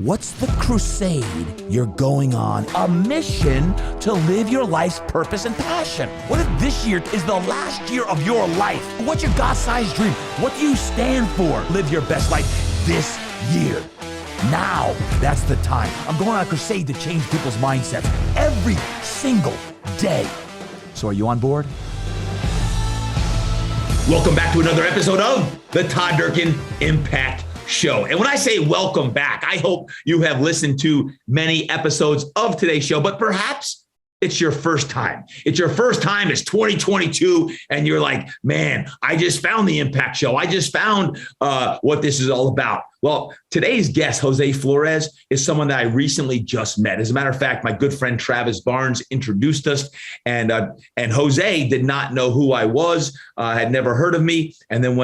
What's the crusade you're going on? A mission to live your life's purpose and passion. What if this year is the last year of your life? What's your God-sized dream? What do you stand for? Live your best life this year. Now, that's the time. I'm going on a crusade to change people's mindsets every single day. So are you on board? Welcome back to another episode of the Todd Durkin Impact Show. And when I say welcome back, I hope you have listened to many episodes of today's show, but perhaps it's your first time. It's your first time. It's 2022. And you're like, man, I just found the Impact Show. I just found what this is all about. Well, today's guest, Jose Flores, is someone that I recently just met. As a matter of fact, my good friend Travis Barnes introduced us, and Jose did not know who I was, had never heard of me. And then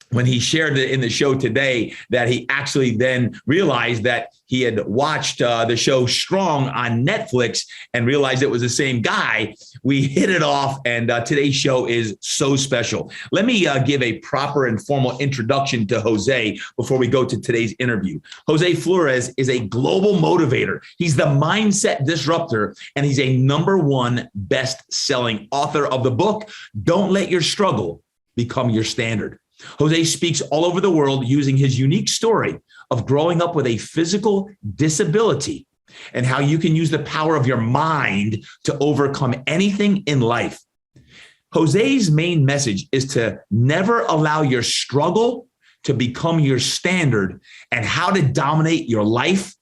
when he shared it in the show today, that he actually then realized that he had watched the show Strong on Netflix and realized it was the same guy. We hit it off, and today's show is so special. Let me give a proper and formal introduction to Jose before we go to today's interview. Jose Flores is a global motivator. He's the mindset disruptor, and he's a #1 best-selling author of the book, Don't Let Your Struggle Become Your Standard. Jose speaks all over the world using his unique story of growing up with a physical disability and how you can use the power of your mind to overcome anything in life. Jose's main message is to never allow your struggle to become your standard and how to dominate your life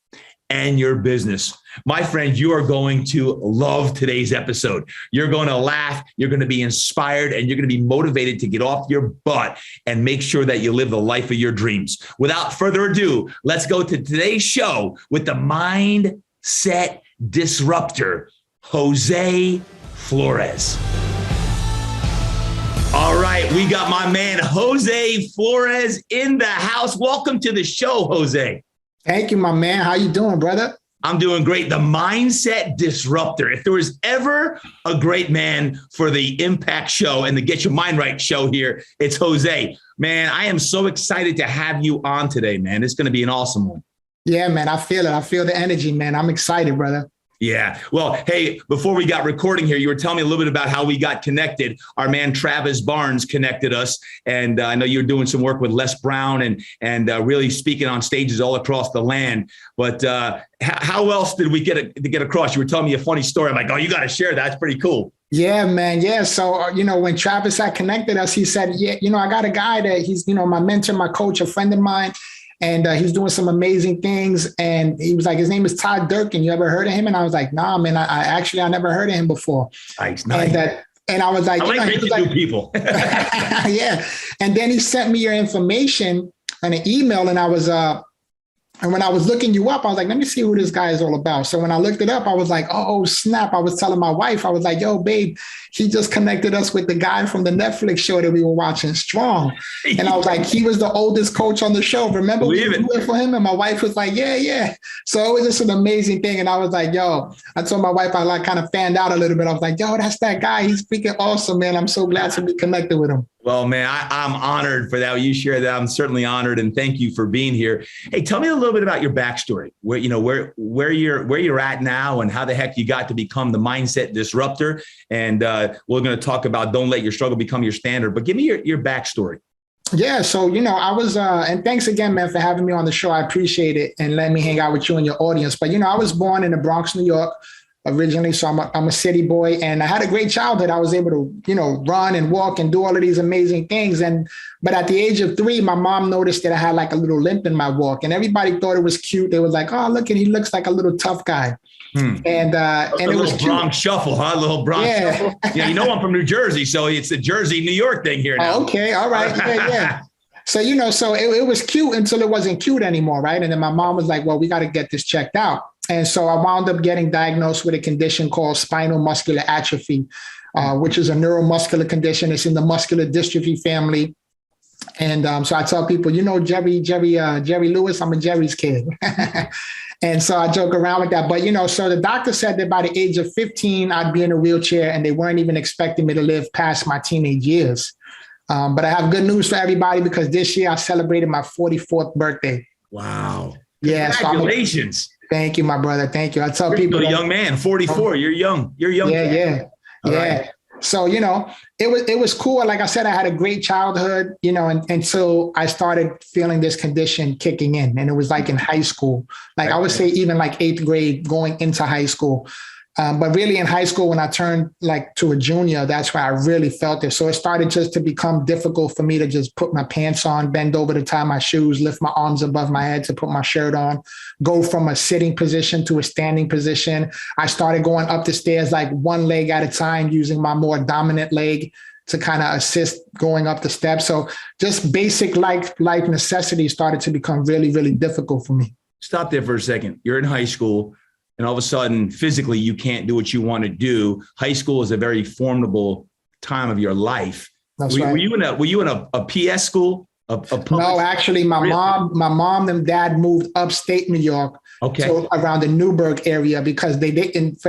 and your business. My friend, you are going to love today's episode. You're going to laugh, you're going to be inspired, and you're going to be motivated to get off your butt and make sure that you live the life of your dreams. Without further ado, let's go to today's show with the mindset disruptor, Jose Flores. All right, we got my man, Jose Flores, in the house. Welcome to the show, Jose. Thank you, my man. How you doing, brother? I'm doing great. The mindset disruptor. If there was ever a great man for the Impact Show and the Get Your Mind Right show here, it's Jose. Man, I am so excited to have you on today, man. It's going to be an awesome one. Yeah, man. I feel it. I feel the energy, man. I'm excited, brother. Yeah. Well, hey, before we got recording here, you were telling me a little bit about how we got connected. Our man, Travis Barnes, connected us. And I know you're doing some work with Les Brown and really speaking on stages all across the land. But how else did we get across? You were telling me a funny story. I'm like, oh, you got to share that. That's pretty cool. Yeah, man. Yeah. So, when Travis had connected us, he said, yeah, I got a guy that he's, my mentor, my coach, a friend of mine. And he's doing some amazing things. And he was like, his name is Todd Durkin. You ever heard of him? And I was like, nah, man, I never heard of him before. Nice. And I was like, I like new people. Yeah. And then he sent me your information and an email. And and when I was looking you up, I was like, let me see who this guy is all about. So when I looked it up, I was like, oh, snap. I was telling my wife, I was like, yo, babe, he just connected us with the guy from the Netflix show that we were watching, Strong. And I was like, he was the oldest coach on the show. Remember we went for him? And my wife was like, yeah. So it was just an amazing thing. And I was like, yo, I told my wife, I kind of fanned out a little bit. I was like, yo, that's that guy. He's freaking awesome, man. I'm so glad to be connected with him. Well, man, I'm honored for that. You share that. I'm certainly honored, and thank you for being here. Hey, tell me a little bit about your backstory. Where you're at now, and how the heck you got to become the mindset disruptor. And we're going to talk about don't let your struggle become your standard. But give me your backstory. Yeah, so I was, and thanks again, man, for having me on the show. I appreciate it, and letting me hang out with you and your audience. But I was born in the Bronx, New York, originally. So I'm a city boy, and I had a great childhood. I was able to, run and walk and do all of these amazing things. But at the age of 3, my mom noticed that I had like a little limp in my walk, and everybody thought it was cute. They was like, oh, look, and he looks like a little tough guy. And it was Bronx shuffle, huh? A little Bronx shuffle. Yeah, I'm from New Jersey, so it's the Jersey, New York thing here now. Oh, okay. All right. Yeah. So, so it was cute until it wasn't cute anymore. Right. And then my mom was like, well, we got to get this checked out. And so I wound up getting diagnosed with a condition called Spinal Muscular Atrophy, which is a neuromuscular condition. It's in the muscular dystrophy family. And so I tell people, Jerry Lewis, I'm a Jerry's kid. And so I joke around with that. But, so the doctor said that by the age of 15, I'd be in a wheelchair, and they weren't even expecting me to live past my teenage years. But I have good news for everybody, because this year I celebrated my 44th birthday. Wow. Yeah. Congratulations. Thank you, my brother. Thank you. I tell You're people, still a young man, 44. You're young. You're young. Yeah. Right. So, it was cool. Like I said, I had a great childhood, until I started feeling this condition kicking in. And it was like in high school, like I would say even like 8th grade going into high school. But really in high school, when I turned like to a junior, that's where I really felt it. So it started just to become difficult for me to just put my pants on, bend over to tie my shoes, lift my arms above my head to put my shirt on, go from a sitting position to a standing position. I started going up the stairs like one leg at a time, using my more dominant leg to kind of assist going up the steps. So just basic life necessities started to become really, really difficult for me. Stop there for a second. You're in high school. And all of a sudden, physically, you can't do what you want to do. High school is a very formidable time of your life. That's right. Were you in a PS school? No, actually, my mom and dad moved upstate New York, so around the Newburgh area, because they didn't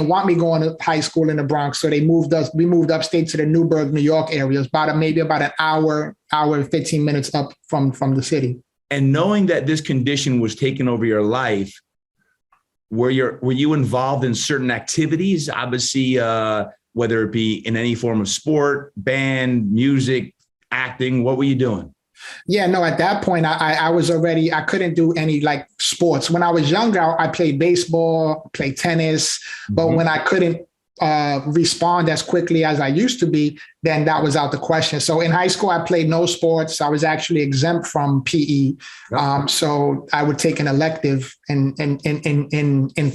want me going to high school in the Bronx. So we moved upstate to the Newburgh, New York area. It's maybe about an hour and 15 minutes up from the city. And knowing that this condition was taking over your life, were you involved in certain activities? Obviously, whether it be in any form of sport, band, music, acting, what were you doing? Yeah, no, at that point, I couldn't do any like sports. When I was younger, I played baseball, played tennis, but when I couldn't respond as quickly as I used to be, then that was out the question. So in high school, I played no sports. I was actually exempt from PE. So I would take an elective in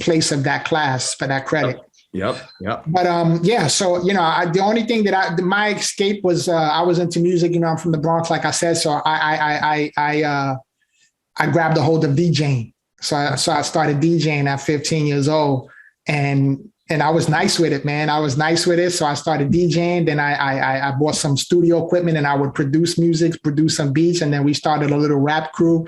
place of that class for that credit. Yep. But so the only thing that my escape was I was into music. I'm from the Bronx, like I said. So I grabbed a hold of DJing. So I started DJing at 15 years old, and I was nice with it, man. I was nice with it. So I started DJing. Then I bought some studio equipment, and I would produce music, produce some beats. And then we started a little rap crew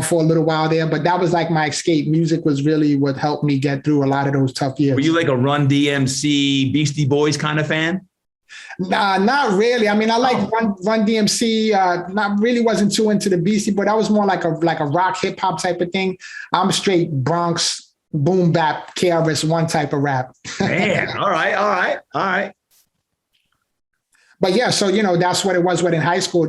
for a little while there. But that was like my escape. Music was really what helped me get through a lot of those tough years. Were you like a Run DMC, Beastie Boys kind of fan? Nah, not really. I mean, I like Run DMC. Not really wasn't too into the Beastie, but that was more like a rock hip hop type of thing. I'm straight Bronx boom bap, KRS-One type of rap. Man, all right. But yeah, so that's what it was. What in high school,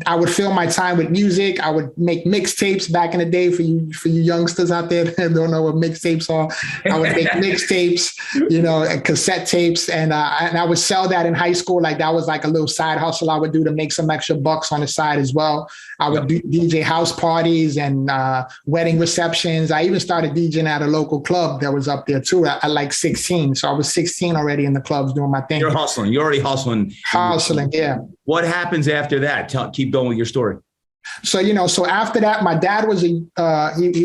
I would fill my time with music. I would make mixtapes back in the day for you youngsters out there that don't know what mixtapes are. I would make mixtapes, and cassette tapes, and I would sell that in high school. Like that was like a little side hustle I would do to make some extra bucks on the side as well. I would do DJ house parties and wedding receptions. I even started DJing at a local club that was up there too at like 16. So I was 16 already in the clubs doing my thing. You're hustling. You're already hustling. Hustling, yeah. What happens after that? Keep going with your story. So, so after that, my dad was he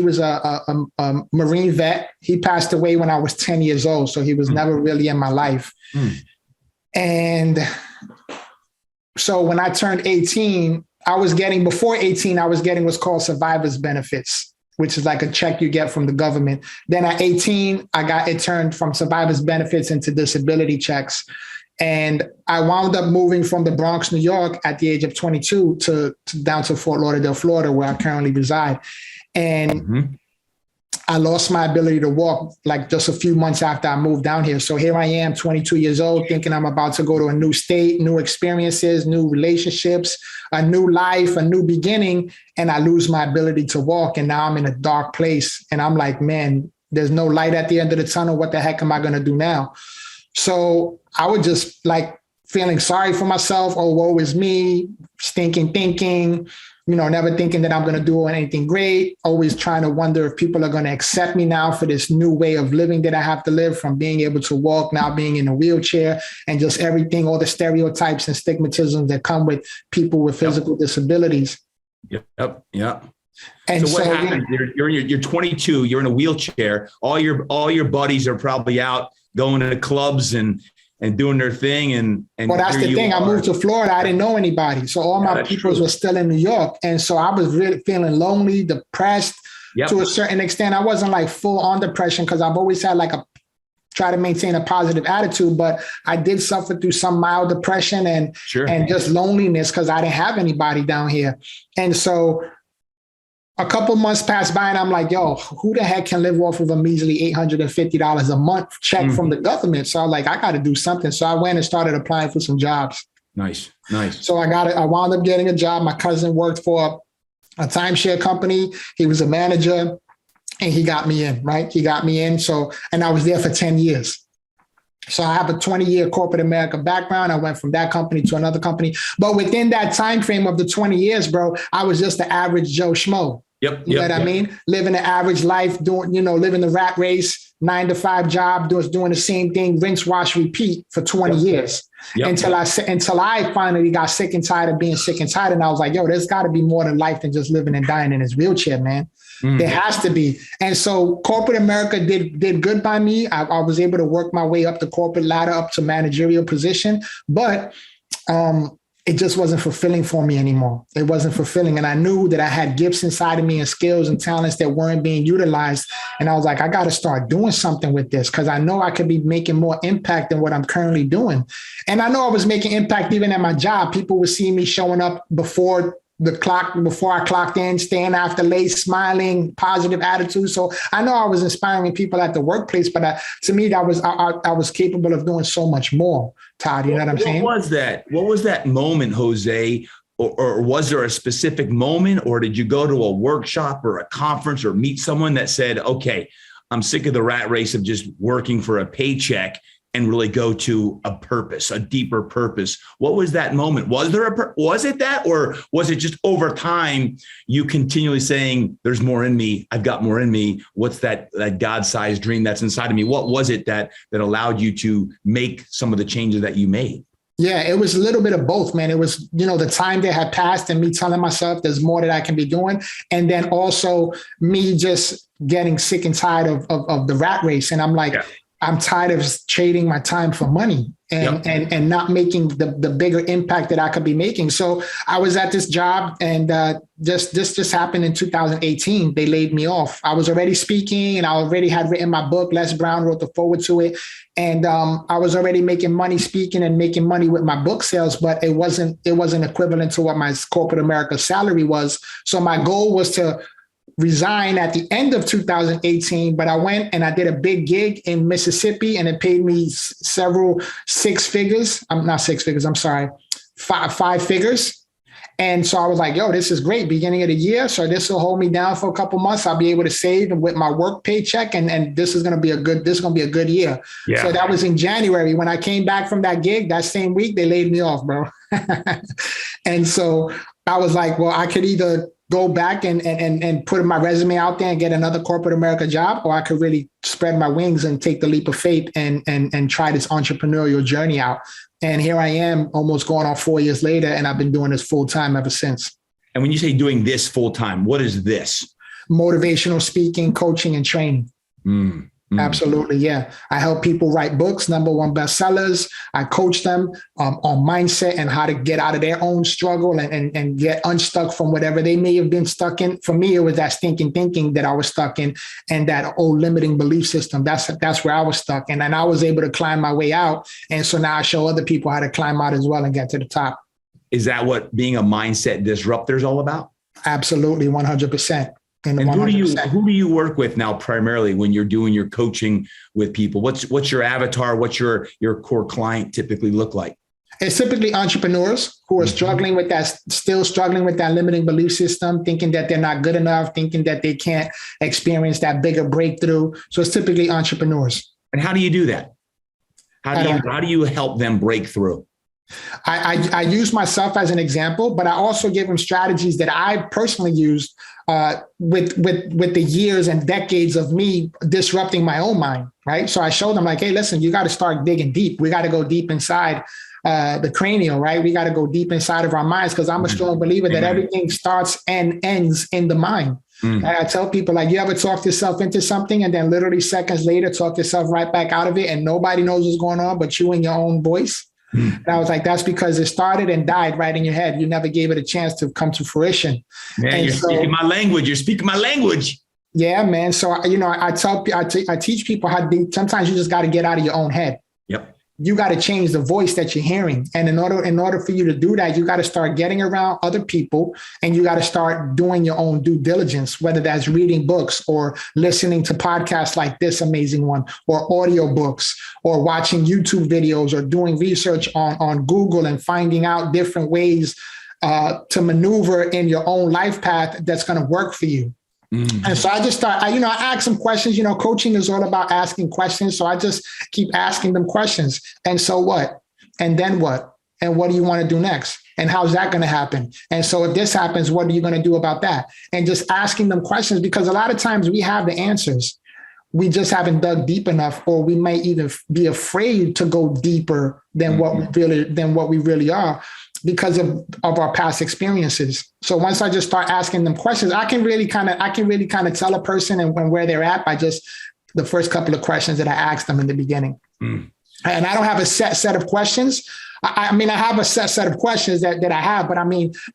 was a Marine vet. He passed away when I was 10 years old. So he was never really in my life. And so when I turned 18, before 18, I was getting what's called survivor's benefits, which is like a check you get from the government. Then at 18, it turned from survivor's benefits into disability checks. And I wound up moving from the Bronx, New York at the age of 22 to down to Fort Lauderdale, Florida, where I currently reside. And I lost my ability to walk like just a few months after I moved down here. So here I am, 22 years old, thinking I'm about to go to a new state, new experiences, new relationships, a new life, a new beginning. And I lose my ability to walk. And now I'm in a dark place. And I'm like, man, there's no light at the end of the tunnel. What the heck am I going to do now? So I was just like feeling sorry for myself. Oh, woe is me, stinking thinking, never thinking that I'm going to do anything great. Always trying to wonder if people are going to accept me now for this new way of living that I have to live, from being able to walk, now being in a wheelchair, and just everything, all the stereotypes and stigmatisms that come with people with physical disabilities. Yep. And so what happened? You're 22. You're in a wheelchair. All your buddies are probably out going to clubs and doing their thing. And well, that's the thing. I moved to Florida. I didn't know anybody. So all my peoples were still in New York. And so I was really feeling lonely, depressed to a certain extent. I wasn't like full on depression because I've always had try to maintain a positive attitude, but I did suffer through some mild depression and just loneliness because I didn't have anybody down here. And so A couple months passed by and I'm like, yo, who the heck can live off of a measly $850 a month check from the government? So I'm like, I got to do something. So I went and started applying for some jobs. Nice. So I wound up getting a job. My cousin worked for a timeshare company. He was a manager and he got me in, right? He got me in. So, and I was there for 10 years. So I have a 20-year corporate America background. I went from that company to another company. But within that time frame of the 20 years, bro, I was just the average Joe Schmo. Yep. You know what I mean? Living the average life, living the rat race, 9-to-5 job, doing the same thing, rinse, wash, repeat for 20 years. Until I finally got sick and tired of being sick and tired. And I was like, yo, there's got to be more to life than just living and dying in his wheelchair, man. There has to be. And so corporate America did good by me. I was able to work my way up the corporate ladder, up to managerial position, but it just wasn't fulfilling for me anymore. It wasn't fulfilling. And I knew that I had gifts inside of me and skills and talents that weren't being utilized. And I was like, I got to start doing something with this because I know I could be making more impact than what I'm currently doing. And I know I was making impact even at my job. People would see me showing up before I clocked in, staying after late, smiling, positive attitude. So I know I was inspiring people at the workplace, but to me, I was capable of doing so much more. Todd, you know what I'm saying? What was that moment, Jose? Or was there a specific moment, or did you go to a workshop or a conference or meet someone that said, okay, I'm sick of the rat race of just working for a paycheck and really go to a purpose, a deeper purpose? What was that moment? Was it that, or was it just over time, you continually saying, there's more in me, I've got more in me? What's that God-sized dream that's inside of me? What was it that allowed you to make some of the changes that you made? Yeah, it was a little bit of both, man. It was, the time that had passed and me telling myself there's more that I can be doing. And then also me just getting sick and tired of the rat race. And I'm like, I'm tired of trading my time for money and not making the bigger impact that I could be making. So I was at this job and this happened in 2018. They laid me off. I was already speaking and I already had written my book. Les Brown wrote the forward to it. And I was already making money speaking and making money with my book sales, but it wasn't equivalent to what my corporate America salary was. So my goal was to resign at the end of 2018, but I went and I did a big gig in Mississippi and it paid me five figures. And so I was like, yo, this is great. Beginning of the year. So this will hold me down for a couple months. I'll be able to save with my work paycheck. And this is going to be a good year. Yeah. So that was in January. When I came back from that gig, that same week, they laid me off, bro. And so I was like, well, I could either go back and put my resume out there and get another corporate America job, or I could really spread my wings and take the leap of faith and try this entrepreneurial journey out. And here I am almost going on 4 years later, and I've been doing this full time ever since. And when you say doing this full time, what is this? Motivational speaking, coaching, and training. Absolutely. Yeah. I help people write books, #1 bestsellers. I coach them on mindset and how to get out of their own struggle and get unstuck from whatever they may have been stuck in. For me, it was that stinking thinking that I was stuck in and that old limiting belief system. That's where I was stuck. And then I was able to climb my way out. And so now I show other people how to climb out as well and get to the top. Is that what being a mindset disruptor is all about? Absolutely. 100%. And who do you work with now primarily when you're doing your coaching with people? What's your avatar? What's your core client typically look like? It's typically entrepreneurs who are struggling with that limiting belief system, thinking that they're not good enough, thinking that they can't experience that bigger breakthrough. So it's typically entrepreneurs. And how do you do that? How do you help them break through? I use myself as an example, but I also give them strategies that I personally used with the years and decades of me disrupting my own mind, right? So I showed them like, hey, listen, you got to start digging deep. We got to go deep inside the cranial, right? We got to go deep inside of our minds because I'm a strong believer that everything starts and ends in the mind. I tell people, like, you ever talk yourself into something and then literally seconds later talk yourself right back out of it and nobody knows what's going on but you and your own voice? And I was like, that's because it started and died right in your head. You never gave it a chance to come to fruition. Man, speaking my language. You're speaking my language. Yeah, man. So, I teach people sometimes you just got to get out of your own head. Yep. you got to change the voice that you're hearing. And in order for you to do that, you got to start getting around other people, and you got to start doing your own due diligence, whether that's reading books or listening to podcasts like this amazing one, or audiobooks, or watching YouTube videos, or doing research on Google and finding out different ways to maneuver in your own life path that's going to work for you. And so I just start, I ask some questions. Coaching is all about asking questions. So I just keep asking them questions. And so what? And then what? And what do you want to do next? And how's that going to happen? And so if this happens, what are you going to do about that? And just asking them questions, because a lot of times we have the answers. We just haven't dug deep enough, or we may even be afraid to go deeper than what we really are, because of our past experiences. So once I just start asking them questions, I can really kind of tell a person and where they're at by just the first couple of questions that I asked them in the beginning. And I don't have a set of questions. I have a set of questions that I have, but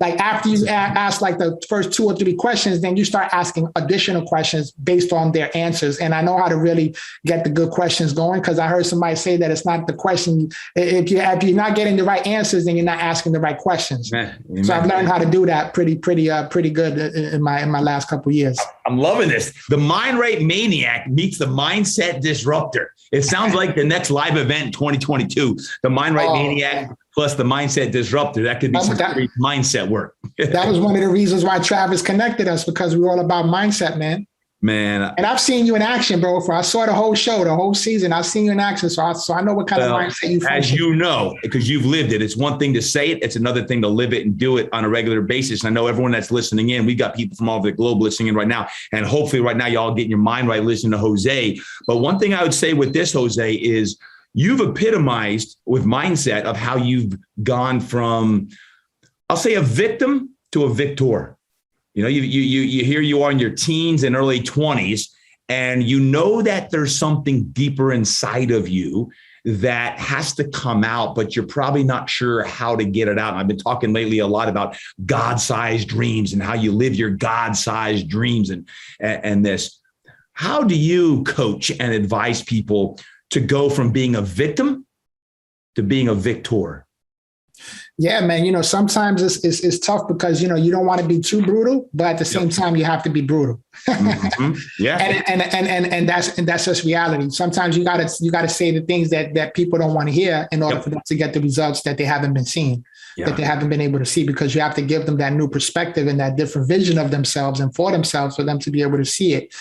like after you ask like the first 2 or 3 questions, then you start asking additional questions based on their answers. And I know how to really get the good questions going, because I heard somebody say that it's not the question. If you're not getting the right answers, then you're not asking the right questions. So I've learned how to do that pretty good in my last couple of years. I'm loving this. The Mindright Maniac meets the Mindset Disruptor. It sounds like the next live event in 2022, the Mindright Maniac plus the Mindset Disruptor. That could be some great mindset work. That was one of the reasons why Travis connected us, because we're all about mindset, man. And I've seen you in action, bro. I saw the whole show, the whole season. I've seen you in action. So I know what kind of mindset you function. As you know, because you've lived it. It's one thing to say it. It's another thing to live it and do it on a regular basis. And I know everyone that's listening in, we got people from all over the globe listening in right now. And hopefully right now, y'all getting your mind right, listening to Jose. But one thing I would say with this, Jose, is you've epitomized with mindset of how you've gone from, I'll say, a victim to a victor. You here you are in your teens and early 20s, and you know that there's something deeper inside of you that has to come out, but you're probably not sure how to get it out. And I've been talking lately a lot about God-sized dreams and how you live your God-sized dreams and this. How do you coach and advise people to go from being a victim to being a victor? Yeah, man. Sometimes it's tough because, you don't want to be too brutal, but at the same time, you have to be brutal. Yeah. And that's just reality. Sometimes you gotta say the things that people don't want to hear in order for them to get the results that they haven't been seeing, that they haven't been able to see, because you have to give them that new perspective and that different vision of themselves and for themselves, for them to be able to see it,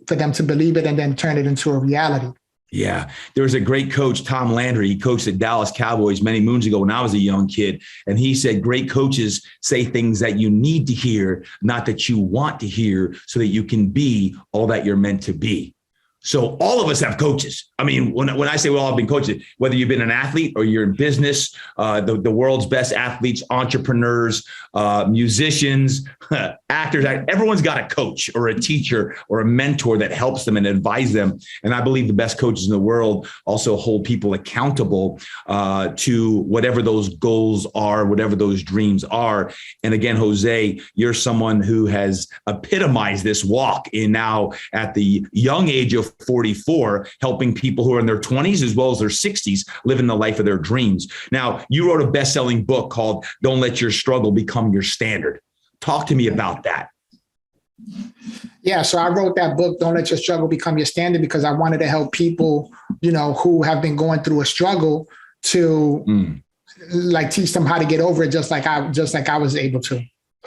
for them to believe it, and then turn it into a reality. Yeah. There was a great coach, Tom Landry. He coached the Dallas Cowboys many moons ago when I was a young kid. And he said, great coaches say things that you need to hear, not that you want to hear, so that you can be all that you're meant to be. So all of us have coaches. I mean, when I say we all have been coaches, whether you've been an athlete or you're in business, the world's best athletes, entrepreneurs, musicians, actors, everyone's got a coach or a teacher or a mentor that helps them and advise them. And I believe the best coaches in the world also hold people accountable to whatever those goals are, whatever those dreams are. And again, Jose, you're someone who has epitomized this walk in now at the young age of 44, helping people who are in their 20s as well as their 60s living the life of their dreams. Now, you wrote a best-selling book called Don't Let Your Struggle Become Your Standard. Talk to me about that. Yeah, so I wrote that book, Don't Let Your Struggle Become Your Standard, because I wanted to help people, who have been going through a struggle to teach them how to get over it, just like I was able to.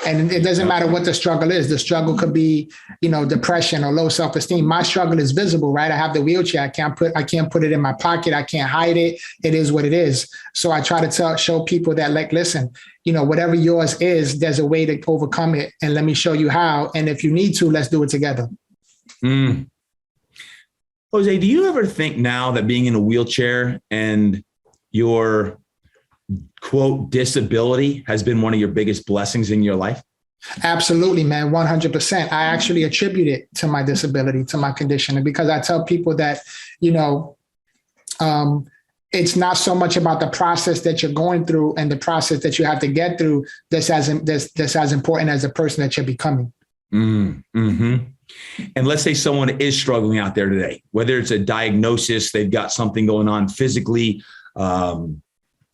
And it doesn't matter what the struggle is. The struggle could be, depression or low self-esteem. My struggle is visible, right? I have the wheelchair. I can't put it in my pocket. I can't hide it. It is what it is. So I try to show people that, listen, whatever yours is, there's a way to overcome it. And let me show you how. And if you need to, let's do it together. Jose, do you ever think now that being in a wheelchair and your quote disability has been one of your biggest blessings in your life? Absolutely, man. 100%. I actually attribute it to my disability, to my condition. And because I tell people that, it's not so much about the process that you're going through and the process that you have to get through that's as important as the person that you're becoming. Mm-hmm. And let's say someone is struggling out there today, whether it's a diagnosis, they've got something going on physically,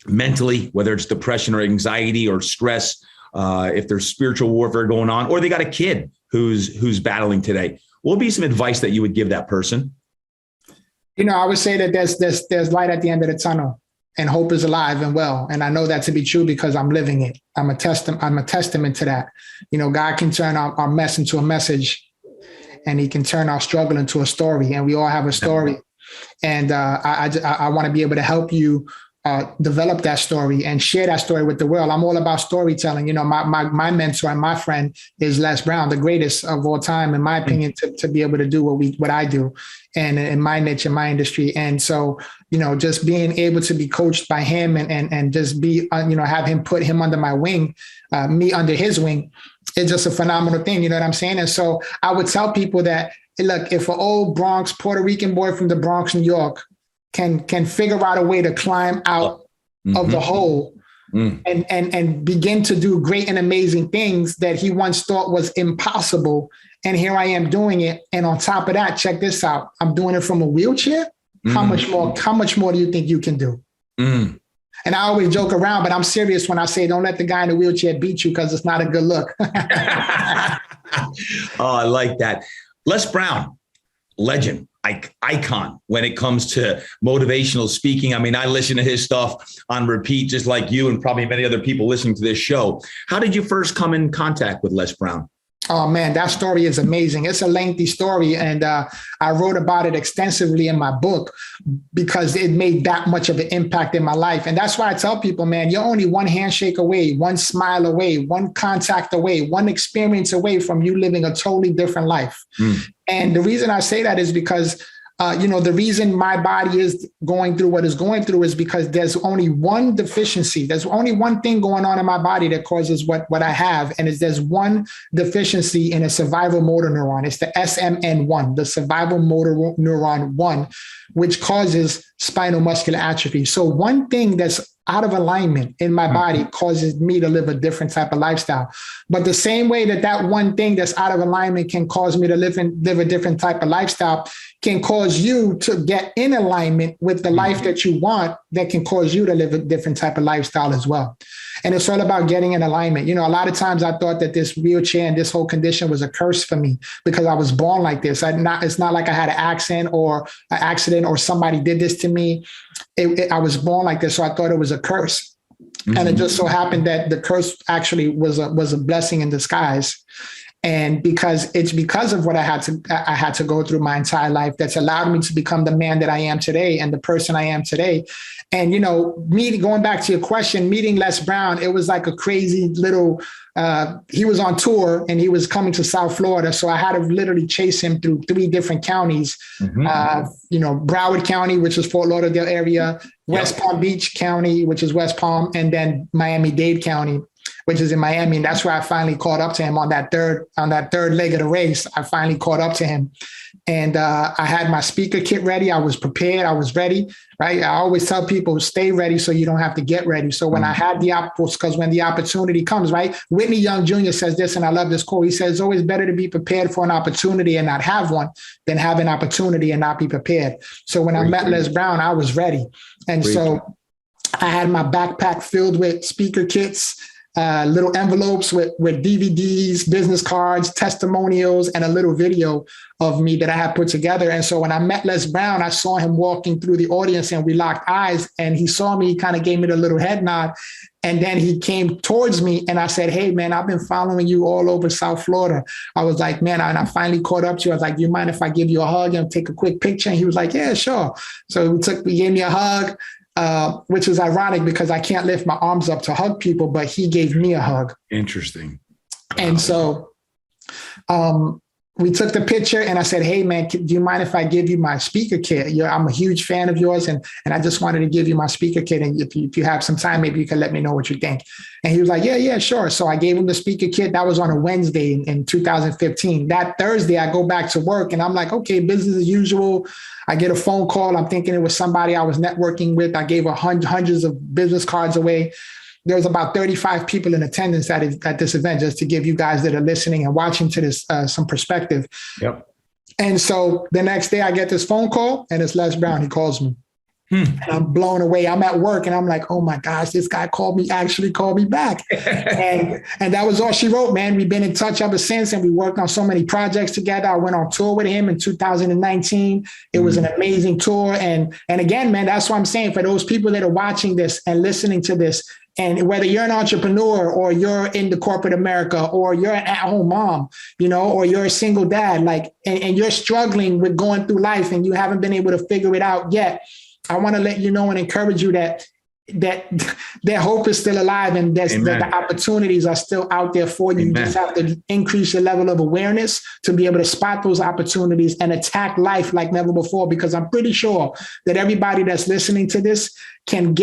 mentally, whether it's depression or anxiety or stress, if there's spiritual warfare going on, or they got a kid who's battling today, what would be some advice that you would give that person? I would say that there's light at the end of the tunnel, and hope is alive and well. And I know that to be true because I'm living it. I'm a testament to that. God can turn our mess into a message, and he can turn our struggle into a story. And we all have a story. And I want to be able to help you develop that story and share that story with the world. I'm all about storytelling. My mentor and my friend is Les Brown, the greatest of all time, in my opinion, to be able to do what I do, and in my niche, in my industry. And so, just being able to be coached by him and just be, have him put him under my wing, me under his wing, is just a phenomenal thing. You know what I'm saying? And so I would tell people that, look, if an old Bronx, Puerto Rican boy from the Bronx, New York, can figure out a way to climb out of the hole and begin to do great and amazing things that he once thought was impossible. And here I am doing it. And on top of that, check this out. I'm doing it from a wheelchair. How much more do you think you can do? And I always joke around, but I'm serious when I say, don't let the guy in the wheelchair beat you, because it's not a good look. Oh, I like that. Les Brown, legend. Icon when it comes to motivational speaking. I mean, I listen to his stuff on repeat, just like you and probably many other people listening to this show. How did you first come in contact with Les Brown? Oh, man, that story is amazing. It's a lengthy story. And I wrote about it extensively in my book because it made that much of an impact in my life. And that's why I tell people, man, you're only one handshake away, one smile away, one contact away, one experience away from you living a totally different life. And the reason I say that is because the reason my body is going through what it's going through is because there's only one deficiency. There's only one thing going on in my body that causes what I have. And there's one deficiency in a survival motor neuron. It's the SMN1, the survival motor neuron 1, which causes spinal muscular atrophy. So one thing that's out of alignment in my body causes me to live a different type of lifestyle. But the same way that one thing that's out of alignment can cause me to live a different type of lifestyle can cause you to get in alignment with the life that you want, that can cause you to live a different type of lifestyle as well. And it's all about getting in alignment. A lot of times I thought that this wheelchair and this whole condition was a curse for me because I was born like this. It's not like I had an accident or somebody did this to me. I was born like this, so I thought it was a curse. And it just so happened that the curse actually was a blessing in disguise. And because of what I had to go through my entire life, that's allowed me to become the man that I am today and the person I am today. And, me going back to your question, meeting Les Brown, it was like a crazy little, he was on tour and he was coming to South Florida. So I had to literally chase him through 3 different counties, Broward County, which is Fort Lauderdale area, West Palm Beach County, which is West Palm, and then Miami-Dade County, which is in Miami. And that's where I finally caught up to him on that third leg of the race. I finally caught up to him. And I had my speaker kit ready. I was prepared. I was ready, right? I always tell people, stay ready so you don't have to get ready. So when I had because when the opportunity comes, right? Whitney Young Jr. says this, and I love this quote. He says, it's always better to be prepared for an opportunity and not have one than have an opportunity and not be prepared. So when I met Les Brown, I was ready. And so I had my backpack filled with speaker kits, little envelopes with DVDs, business cards, testimonials, and a little video of me that I had put together. And so when I met Les Brown, I saw him walking through the audience and we locked eyes, and he saw me, he kind of gave me the little head nod. And then he came towards me and I said, hey, man, I've been following you all over South Florida. I was like, man, and I finally caught up to you. I was like, do you mind if I give you a hug and take a quick picture? And he was like, yeah, sure. So he gave me a hug. Which is ironic because I can't lift my arms up to hug people, but he gave me a hug. Interesting. And so we took the picture and I said, hey, man, do you mind if I give you my speaker kit? I'm a huge fan of yours. And I just wanted to give you my speaker kit. And if you have some time, maybe you can let me know what you think. And he was like, yeah, sure. So I gave him the speaker kit. That was on a Wednesday in 2015. That Thursday, I go back to work and I'm like, okay, business as usual. I get a phone call. I'm thinking it was somebody I was networking with. I gave hundreds of business cards away. There was about 35 people in attendance at this event, just to give you guys that are listening and watching to this some perspective. Yep. And so the next day I get this phone call and it's Les Brown. He calls me And I'm blown away. I'm at work and I'm like, oh my gosh, this guy actually called me back. and that was all she wrote, man. We've been in touch ever since, and we worked on so many projects together. I went on tour with him in 2019. It was an amazing tour. And again, man, that's what I'm saying, for those people that are watching this and listening to this, and whether you're an entrepreneur or you're in the corporate America or you're an at-home mom, or you're a single dad, and you're struggling with going through life and you haven't been able to figure it out yet, I want to let you know and encourage you that hope is still alive, and that the opportunities are still out there for you. Amen. You just have to increase your level of awareness to be able to spot those opportunities and attack life like never before, because I'm pretty sure that everybody that's listening to this can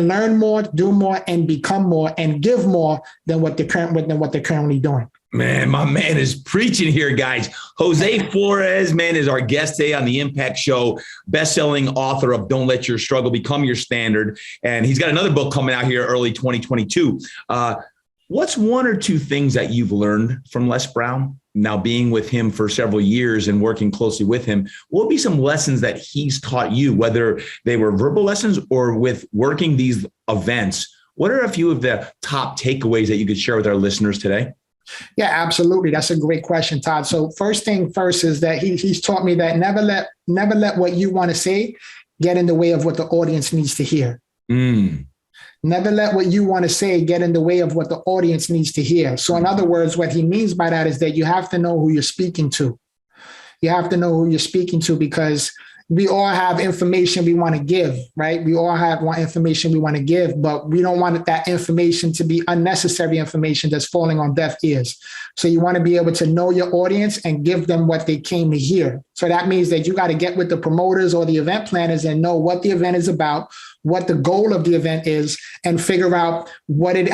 learn more, do more, and become more, and give more than what they're currently doing. Man, my man is preaching here, guys. Jose Flores, man, is our guest today on the Impact Show, best-selling author of Don't Let Your Struggle Become Your Standard. And he's got another book coming out here early 2022. What's one or two things that you've learned from Les Brown? Now, being with him for several years and working closely with him, what would be some lessons that he's taught you, whether they were verbal lessons or with working these events? What are a few of the top takeaways that you could share with our listeners today? Yeah, absolutely. That's a great question, Todd. So first thing first is that he's taught me that never let what you want to say get in the way of what the audience needs to hear. Never let what you want to say get in the way of what the audience needs to hear. So in other words, what he means by that is that you have to know who you're speaking to. You have to know who you're speaking to, because we all have information we want to give, right? We all have information we want to give, but we don't want that information to be unnecessary information that's falling on deaf ears. So you want to be able to know your audience and give them what they came to hear. So that means that you got to get with the promoters or the event planners and know what the event is about, what the goal of the event is, and figure out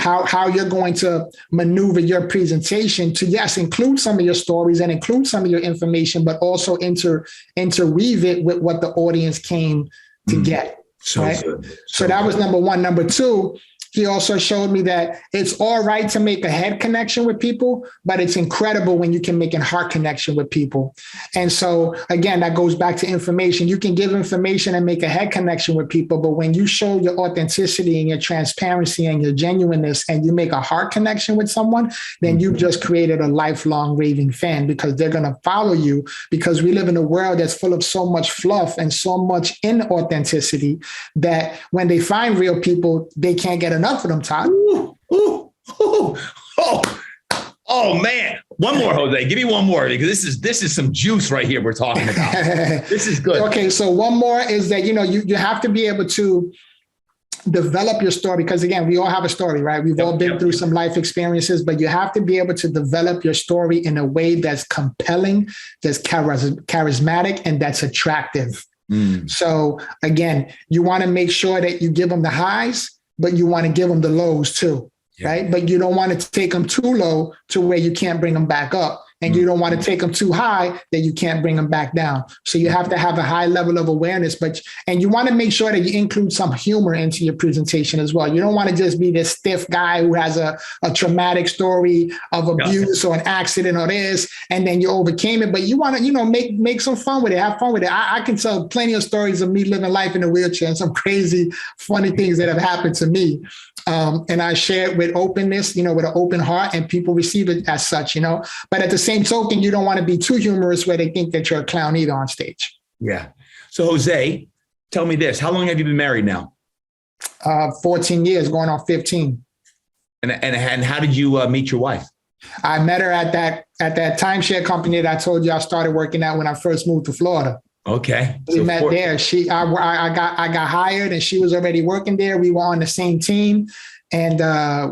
how you're going to maneuver your presentation to, yes, include some of your stories and include some of your information, but also interweave it with what the audience came to get. So right? good. So that was number one. Number two, he also showed me that it's all right to make a head connection with people, but it's incredible when you can make a heart connection with people. And so, again, that goes back to information. You can give information and make a head connection with people, but when you show your authenticity and your transparency and your genuineness and you make a heart connection with someone, then you've just created a lifelong raving fan, because they're going to follow you, because we live in a world that's full of so much fluff and so much inauthenticity that when they find real people, they can't get enough of them, Todd. Oh man. One more, Jose. Give me one more, because this is some juice right here we're talking about. This is good. Okay. So one more is that, you have to be able to develop your story, because again, we all have a story, right? We've all been through some life experiences, but you have to be able to develop your story in a way that's compelling, that's charismatic, and that's attractive. So again, you want to make sure that you give them the highs, but you want to give them the lows too, right? But you don't want to take them too low to where you can't bring them back up. And you don't want to take them too high that you can't bring them back down. So you have to have a high level of awareness, and you want to make sure that you include some humor into your presentation as well. You don't want to just be this stiff guy who has a traumatic story of abuse or an accident or this, and then you overcame it. But you want to, make some fun with it, have fun with it. I can tell plenty of stories of me living life in a wheelchair and some crazy, funny things that have happened to me. And I share it with openness, with an open heart, and people receive it as such, But at the same token, you don't want to be too humorous where they think that you're a clown either on stage. Yeah. So Jose, tell me this: how long have you been married now? 14 years, going on 15. And how did you meet your wife? I met her at that timeshare company that I told you I started working at when I first moved to Florida. Okay. We met there. I got hired and she was already working there. We were on the same team, and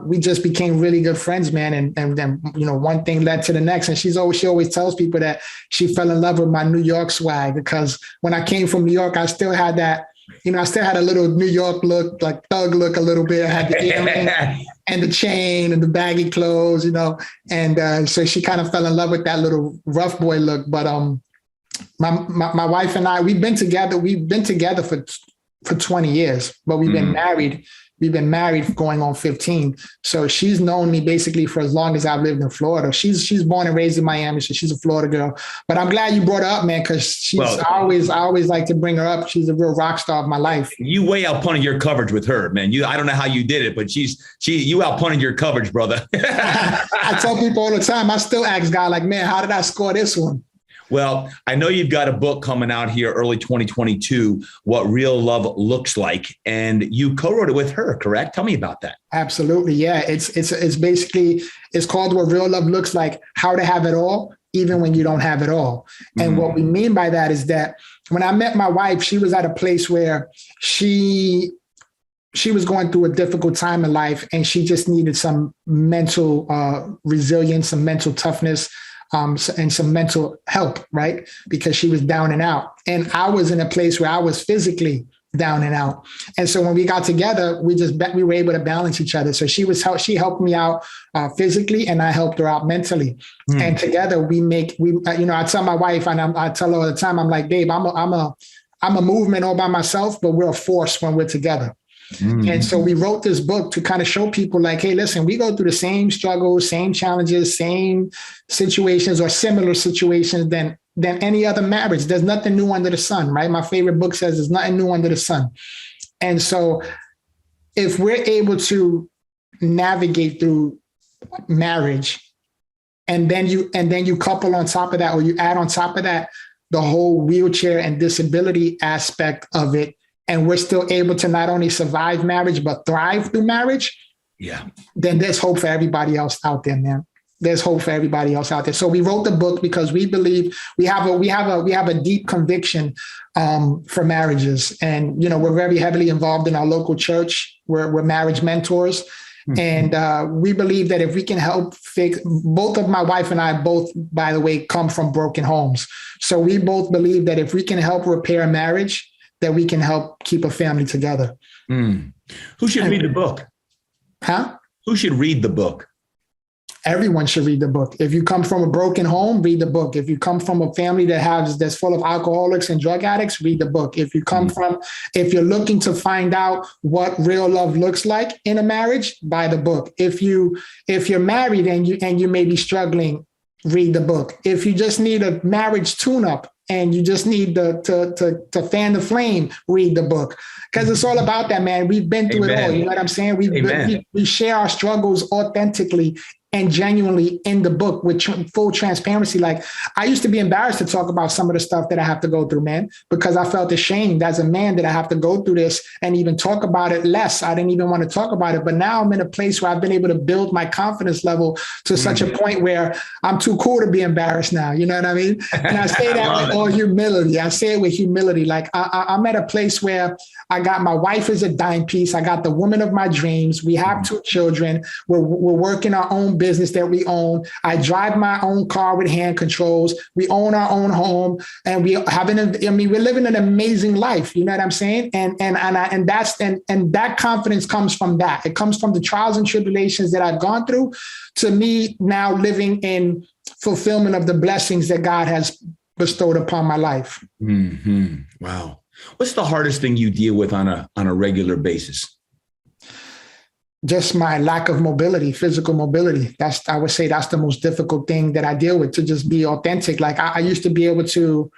we just became really good friends, man. And then, one thing led to the next. And she always tells people that she fell in love with my New York swag, because when I came from New York, I still had that, I still had a little New York look, like thug look a little bit. I had the earring and the chain and the baggy clothes, and so she kind of fell in love with that little rough boy look. But my wife and I, we've been together for 20 years, but we've been married We've been married going on 15. So she's known me basically for as long as I've lived in Florida. She's born and raised in Miami, so she's a Florida girl. But I'm glad you brought her up, man, because I always like to bring her up. She's a real rock star of my life. You way outpunted your coverage with her, man. I don't know how you did it, but you outpunted your coverage, brother. I tell people all the time, I still ask God, like, man, how did I score this one? Well, I know you've got a book coming out here early 2022, What Real Love Looks Like, and you co-wrote it with her, correct? Tell me about that. Absolutely. Yeah. It's basically, it's called What Real Love Looks Like, How to Have It All, Even When You Don't Have It All. And what we mean by that is that when I met my wife, she was at a place where she was going through a difficult time in life, and she just needed some mental resilience, some mental toughness, and some mental help, right? Because she was down and out. And I was in a place where I was physically down and out. And so when we got together, we were able to balance each other. So she helped me out physically, and I helped her out mentally. And together I tell my wife, and I tell her all the time, I'm like, babe, I'm a movement all by myself, but we're a force when we're together. And so we wrote this book to kind of show people like, hey, listen, we go through the same struggles, same challenges, same situations or similar situations than any other marriage. There's nothing new under the sun, right? My favorite book says there's nothing new under the sun. And so if we're able to navigate through marriage, and then you couple on top of that, or you add on top of that, the whole wheelchair and disability aspect of it, and we're still able to not only survive marriage, but thrive through marriage, then there's hope for everybody else out there, man. There's hope for everybody else out there. So we wrote the book because we believe we have a deep conviction for marriages. And, we're very heavily involved in our local church. We're marriage mentors. And we believe that if we can help fix, both of my wife and I both, by the way, come from broken homes. So we both believe that if we can help repair a marriage, that we can help keep a family together. Who should read the book? Who should read the book? Everyone should read the book. If you come from a broken home, read the book. If you come from a family that's full of alcoholics and drug addicts, read the book. If you're looking to find out what real love looks like in a marriage, buy the book. If you're married and you may be struggling, read the book. If you just need a marriage tune-up, and you just need to fan the flame, read the book. Because it's all about that, man. We've been through it all. You know what I'm saying? We share our struggles authentically and genuinely in the book with full transparency. Like, I used to be embarrassed to talk about some of the stuff that I have to go through, man, because I felt ashamed as a man that I have to go through this and even talk about it less. I didn't even want to talk about it. But now I'm in a place where I've been able to build my confidence level to such a point where I'm too cool to be embarrassed now. You know what I mean? And I say that with all humility. I say it with humility. Like, I'm at a place where I got my wife is a dime piece. I got the woman of my dreams. We have 2 children. We're working our own business that we own. I drive my own car with hand controls. We own our own home, and we're living an amazing life. You know what I'm saying? And that confidence comes from that. It comes from the trials and tribulations that I've gone through, to me now living in fulfillment of the blessings that God has bestowed upon my life. Wow. What's the hardest thing you deal with on a regular basis? Just my lack of mobility, physical mobility. I would say that's the most difficult thing that I deal with, to just be authentic. Like, I used to be able to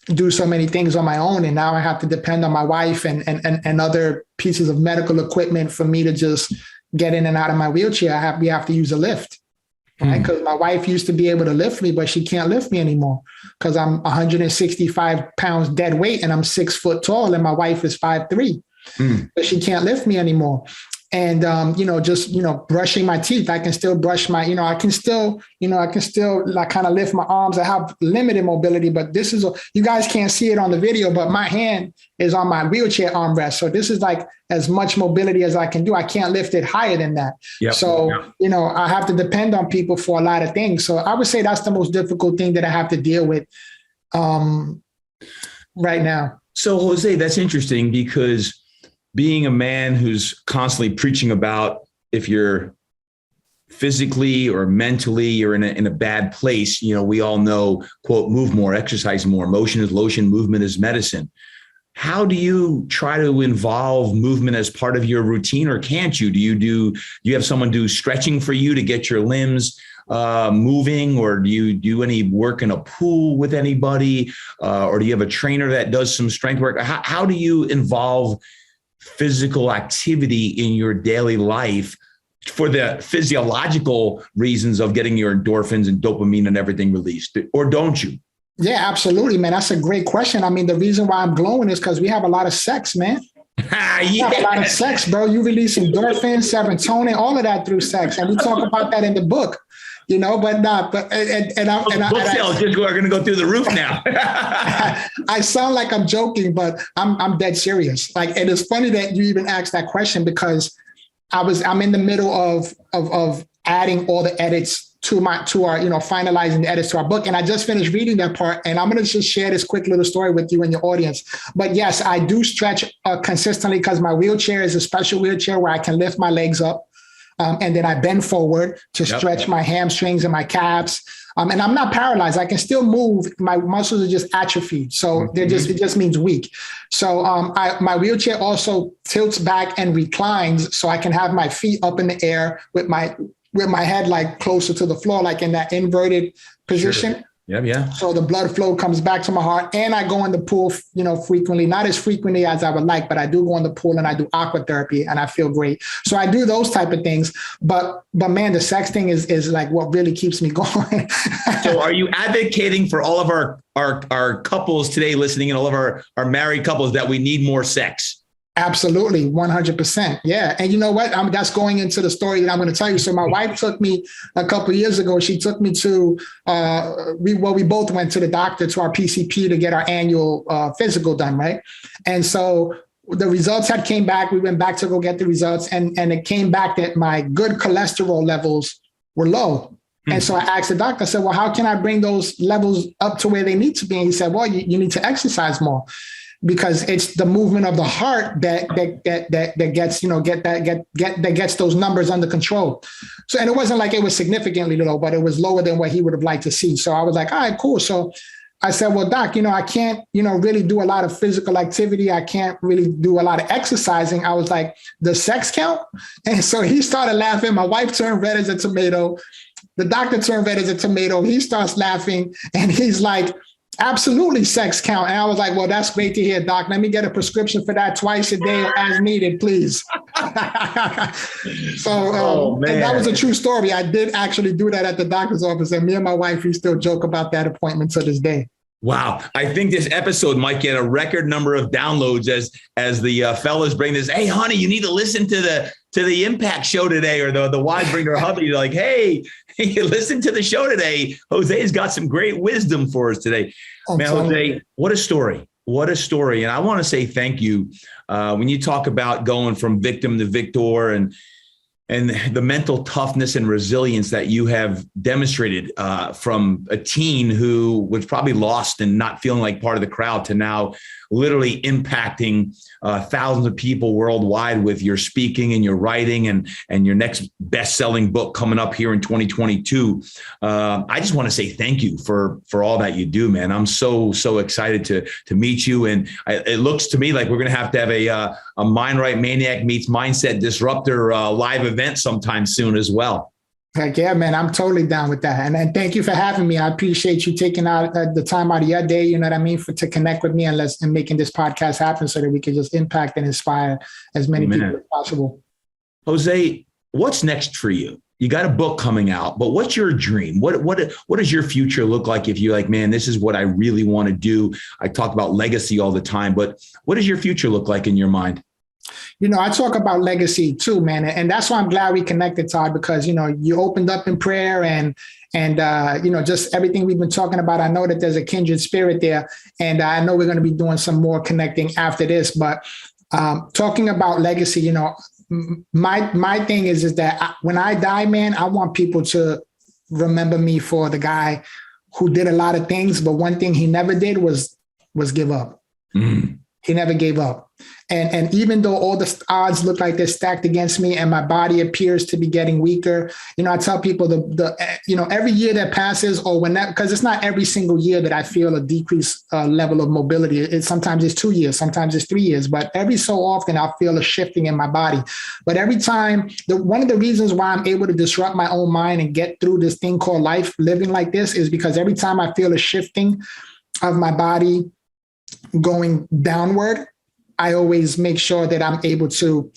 do so many things on my own, and now I have to depend on my wife and other pieces of medical equipment for me to just get in and out of my wheelchair. We have to use a lift. Right? Because my wife used to be able to lift me, but she can't lift me anymore because I'm 165 pounds dead weight and I'm 6 foot tall, and my wife is 5'3". But she can't lift me anymore. And, brushing my teeth, I can still brush I can still like kind of lift my arms. I have limited mobility, but you guys can't see it on the video, but my hand is on my wheelchair armrest. So this is like as much mobility as I can do. I can't lift it higher than that. I have to depend on people for a lot of things. So I would say that's the most difficult thing that I have to deal with right now. So Jose, that's interesting, because being a man who's constantly preaching about, if you're physically or mentally you're in a bad place, we all know, quote, move more, exercise more. Motion is lotion, movement is medicine. how do you try to involve movement as part of your routine, or can't you? Do you have someone do stretching for you to get your limbs moving, or do you do any work in a pool with anybody, or do you have a trainer that does some strength work? How do you involve physical activity in your daily life for the physiological reasons of getting your endorphins and dopamine and everything released, or don't you? Yeah, absolutely, man. That's a great question. I mean, the reason why I'm glowing is because we have a lot of sex, man. Yeah. We have a lot of sex, bro. You release endorphins, serotonin, all of that through sex. And we talk about that in the book, you know, but not, but, book sales just are going to go through the roof now. I sound like I'm joking, but I'm dead serious. Like, and it's funny that you even asked that question, because I'm in the middle of adding all the edits to our, finalizing the edits to our book. And I just finished reading that part, and I'm going to just share this quick little story with you and your audience. But yes, I do stretch consistently, because my wheelchair is a special wheelchair where I can lift my legs up. And then I bend forward to stretch my hamstrings and my calves. And I'm not paralyzed. I can still move. My muscles are just atrophied. So it just means weak. So my wheelchair also tilts back and reclines, so I can have my feet up in the air with my head like closer to the floor, like in that inverted position. Sure. Yeah. So the blood flow comes back to my heart, and I go in the pool, frequently, not as frequently as I would like, but I do go in the pool and I do aqua therapy, and I feel great. So I do those type of things. But man, the sex thing is like what really keeps me going. So are you advocating for all of our couples today listening, and all of our married couples, that we need more sex? Absolutely. 100%. Yeah. And you know what? That's going into the story that I'm going to tell you. So my wife took me a couple of years ago. She took me to, we both went to the doctor, to our PCP, to get our annual physical done. Right. And so the results had came back. We went back to go get the results, and it came back that my good cholesterol levels were low. And so I asked the doctor, I said, well, how can I bring those levels up to where they need to be? And he said, well, you need to exercise more, because it's the movement of the heart that gets those numbers under control. So, and it wasn't like it was significantly low, but it was lower than what he would have liked to see. So I was like, all right, cool. So I said, well, doc, I can't, really do a lot of physical activity. I can't really do a lot of exercising. I was like, does sex count? And so he started laughing. My wife turned red as a tomato. The doctor turned red as a tomato. He starts laughing, and he's like, absolutely, sex count. And I was like, well, that's great to hear, doc. Let me get a prescription for that twice a day as needed, please. So and that was a true story. I did actually do that at the doctor's office, and me and my wife, we still joke about that appointment to this day. Wow. I think this episode might get a record number of downloads as the fellas bring this. Hey, honey, you need to listen to the Impact show today, or the wives bring their hubby. You're like, hey, listen to the show today. Jose's got some great wisdom for us today. Man, Jose, what a story. What a story. And I want to say thank you. When you talk about going from victim to victor, and the mental toughness and resilience that you have demonstrated from a teen who was probably lost and not feeling like part of the crowd, to now literally impacting thousands of people worldwide with your speaking and your writing, and your next best-selling book coming up here in 2022. I just want to say thank you for all that you do, man. I'm so excited to meet you. And it looks to me like we're going to have a Mindright Maniac meets Mindset Disruptor live event sometime soon as well. Heck yeah, man. I'm totally down with that. And thank you for having me. I appreciate you taking out the time out of your day, you know what I mean, to connect with me and making this podcast happen, so that we can just impact and inspire as many people as possible. Jose, what's next for you? You got a book coming out, but what's your dream? What does your future look like if you're like, man, this is what I really want to do? I talk about legacy all the time, but what does your future look like in your mind? I talk about legacy too, man. And that's why I'm glad we connected, Todd, because, you opened up in prayer and just everything we've been talking about. I know that there's a kindred spirit there, and I know we're going to be doing some more connecting after this. But talking about legacy, my thing is that when I die, man, I want people to remember me for the guy who did a lot of things, but one thing he never did was give up. He never gave up. And even though all the odds look like they're stacked against me and my body appears to be getting weaker, I tell people every year that passes or because it's not every single year that I feel a decreased level of mobility. Sometimes it's 2 years, sometimes it's 3 years, but every so often I feel a shifting in my body. But every time, one of the reasons why I'm able to disrupt my own mind and get through this thing called life living like this is because every time I feel a shifting of my body going downward, I always make sure that I'm able to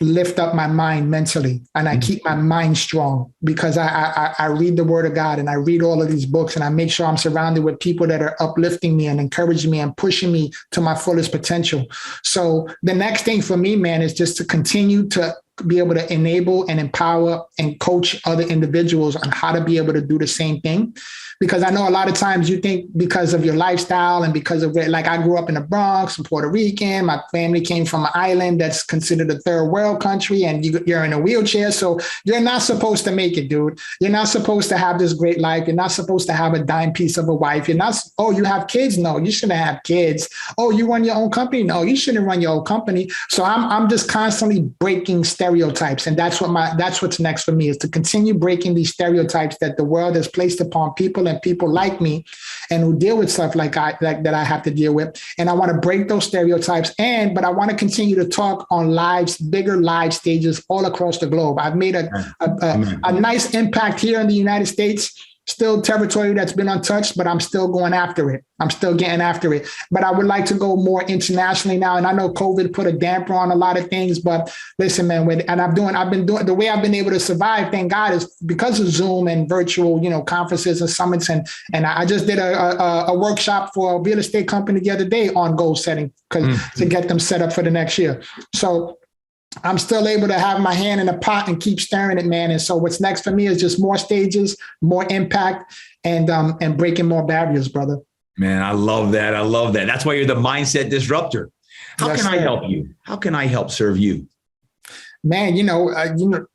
lift up my mind mentally and I keep my mind strong because I read the word of God and I read all of these books and I make sure I'm surrounded with people that are uplifting me and encouraging me and pushing me to my fullest potential. So the next thing for me, man, is just to continue to be able to enable and empower and coach other individuals on how to be able to do the same thing. Because I know a lot of times you think because of your lifestyle and because of it, like I grew up in the Bronx, I'm Puerto Rican, my family came from an island that's considered a third world country and you're in a wheelchair. So you're not supposed to make it, dude. You're not supposed to have this great life. You're not supposed to have a dime piece of a wife. You're not, oh, you have kids? No, you shouldn't have kids. Oh, you run your own company? No, you shouldn't run your own company. So I'm just constantly breaking stereotypes. And that's what's next for me is to continue breaking these stereotypes that the world has placed upon people and people like me and who deal with stuff like that I have to deal with. And I want to break those stereotypes but I want to continue to talk on bigger live stages all across the globe. I've made a nice impact here in the United States. Still territory that's been untouched, but I'm still going after it. I'm still getting after it. But I would like to go more internationally now. And I know COVID put a damper on a lot of things, but listen, man, I've been doing the way I've been able to survive, thank God, is because of Zoom and virtual, conferences and summits. And I just did a workshop for a real estate company the other day on goal setting to get them set up for the next year. So I'm still able to have my hand in the pot and keep stirring it, man. And so what's next for me is just more stages, more impact, and breaking more barriers, brother. Man, I love that. I love that. That's why you're the mindset disruptor. How can I help you? How can I help serve you? Man,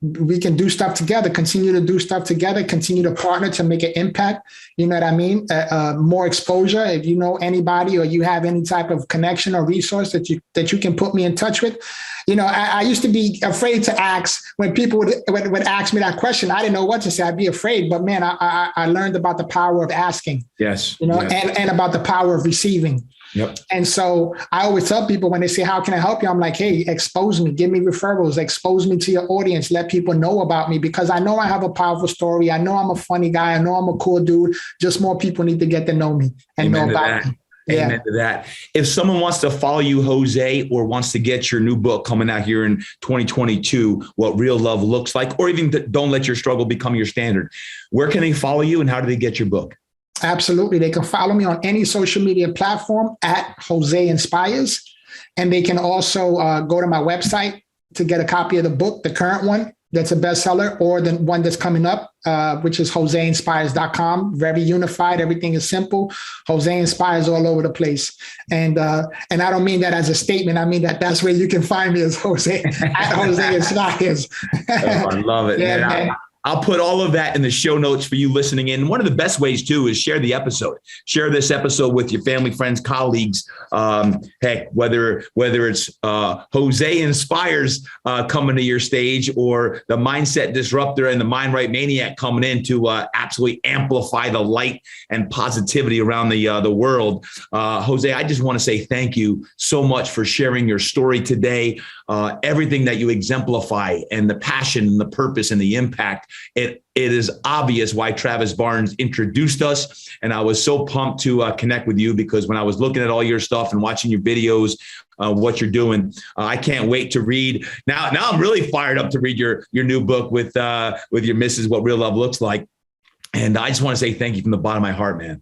we can do stuff together, continue to do stuff together, continue to partner to make an impact. You know what I mean? More exposure. If you know anybody or you have any type of connection or resource that you can put me in touch with. I used to be afraid to ask when people would ask me that question. I didn't know what to say. I'd be afraid. But man, I learned about the power of asking. Yes. And about the power of receiving. Yep. And so I always tell people when they say, how can I help you? I'm like, hey, expose me, give me referrals, expose me to your audience, let people know about me because I know I have a powerful story. I know I'm a funny guy. I know I'm a cool dude. Just more people need to get to know me and know about me. Amen to that. If someone wants to follow you, Jose, or wants to get your new book coming out here in 2022, What Real Love Looks Like, or even Don't Let Your Struggle Become Your Standard, where can they follow you and how do they get your book? Absolutely. They can follow me on any social media platform at Jose Inspires. And they can also go to my website to get a copy of the book, the current one that's a bestseller, or the one that's coming up, which is joseinspires.com. Very unified. Everything is simple. Jose Inspires all over the place. And I don't mean that as a statement. I mean that's where you can find me as Jose, at Jose Inspires. I love it. Yeah, man. I'll put all of that in the show notes for you listening in. One of the best ways, too, is share the episode. Share this episode with your family, friends, colleagues. Heck, whether it's Jose Inspires coming to your stage or the Mindset Disruptor and the Mindright Maniac coming in to absolutely amplify the light and positivity around the world. Jose, I just want to say thank you so much for sharing your story today. Everything that you exemplify and the passion and the purpose and the impact. It is obvious why Travis Barnes introduced us. And I was so pumped to connect with you because when I was looking at all your stuff and watching your videos, what you're doing, I can't wait to read. Now I'm really fired up to read your new book with your missus, What Real Love Looks Like. And I just want to say thank you from the bottom of my heart, man.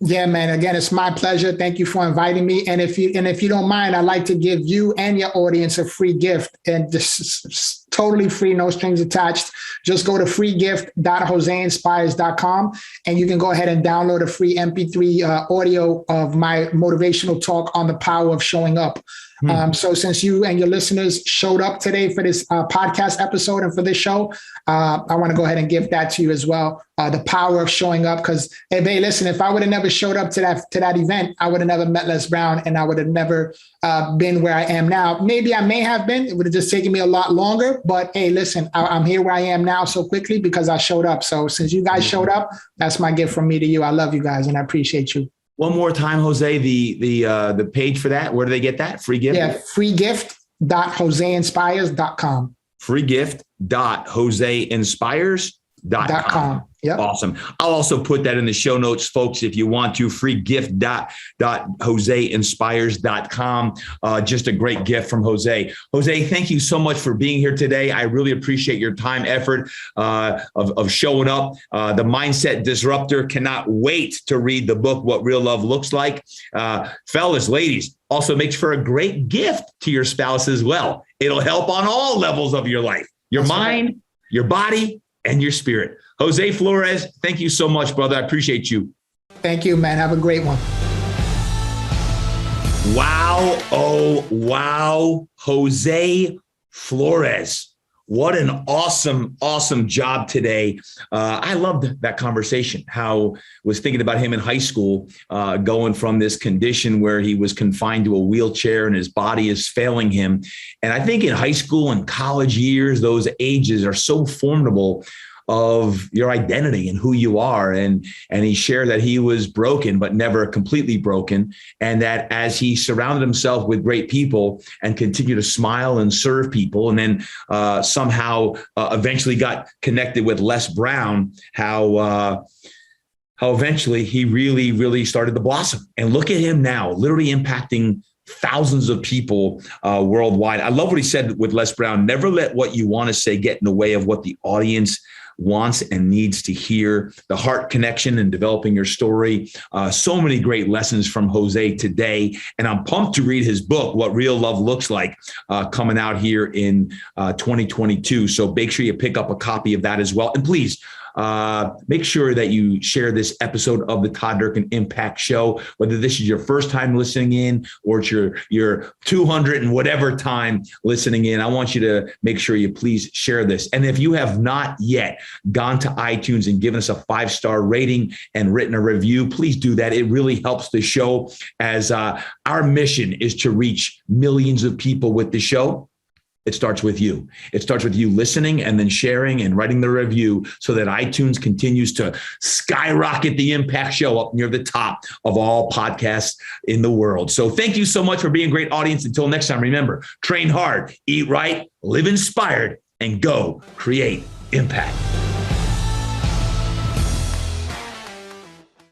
Yeah, man. Again, it's my pleasure. Thank you for inviting me. And if you don't mind, I'd like to give you and your audience a free gift. And totally free, no strings attached. Just go to freegift.joseinspires.com and you can go ahead and download a free MP3 audio of my motivational talk on the power of showing up. So since you and your listeners showed up today for this podcast episode and for this show, I want to go ahead and give that to you as well. The power of showing up. Because, hey, listen, if I would have never showed up to that event, I would have never met Les Brown and I would have never been where I am now. Maybe I may have been. It would have just taken me a lot longer. But hey, listen, I'm here where I am now so quickly because I showed up. So since you guys showed up, that's my gift from me to you. I love you guys and I appreciate you. One more time, Jose, the page for that. Where do they get that? Free gift? Yeah, freegift.joseinspires.com. Freegift.joseinspires.com. Yep. Awesome. I'll also put that in the show notes, folks, if you want to. freegift.joseinspires.com. Just a great gift from Jose. Jose, thank you so much for being here today. I really appreciate your time, effort of showing up. The Mindset Disruptor. Cannot wait to read the book, What Real Love Looks Like. Fellas, ladies, also makes for a great gift to your spouse as well. It'll help on all levels of your life, your mind, your body, and your spirit. Jose Flores, thank you so much, brother. I appreciate you. Thank you, man. Have a great one. Wow. Oh, wow. Jose Flores. What an awesome, awesome job today. I loved that conversation, how I was thinking about him in high school, going from this condition where he was confined to a wheelchair and his body is failing him. And I think in high school and college years, those ages are so formidable of your identity and who you are. And he shared that he was broken, but never completely broken. And that as he surrounded himself with great people and continued to smile and serve people, and then somehow eventually got connected with Les Brown, how eventually he really, really started to blossom. And look at him now, literally impacting thousands of people worldwide. I love what he said with Les Brown: never let what you want to say get in the way of what the audience wants and needs to hear. The heart connection and developing your story. So many great lessons from Jose today. And I'm pumped to read his book, What Real Love Looks Like, coming out here in 2022. So make sure you pick up a copy of that as well. And please, make sure that you share this episode of the Todd Durkin Impact Show, whether this is your first time listening in or it's your 200 and whatever time listening in. I want you to make sure you please share this. And if you have not yet gone to iTunes and given us a 5-star rating and written a review, please do that. It really helps the show, as our mission is to reach millions of people with the show. It starts with you. It starts with you listening and then sharing and writing the review so that iTunes continues to skyrocket the Impact Show up near the top of all podcasts in the world. So thank you so much for being a great audience. Until next time, remember, train hard, eat right, live inspired, and go create impact.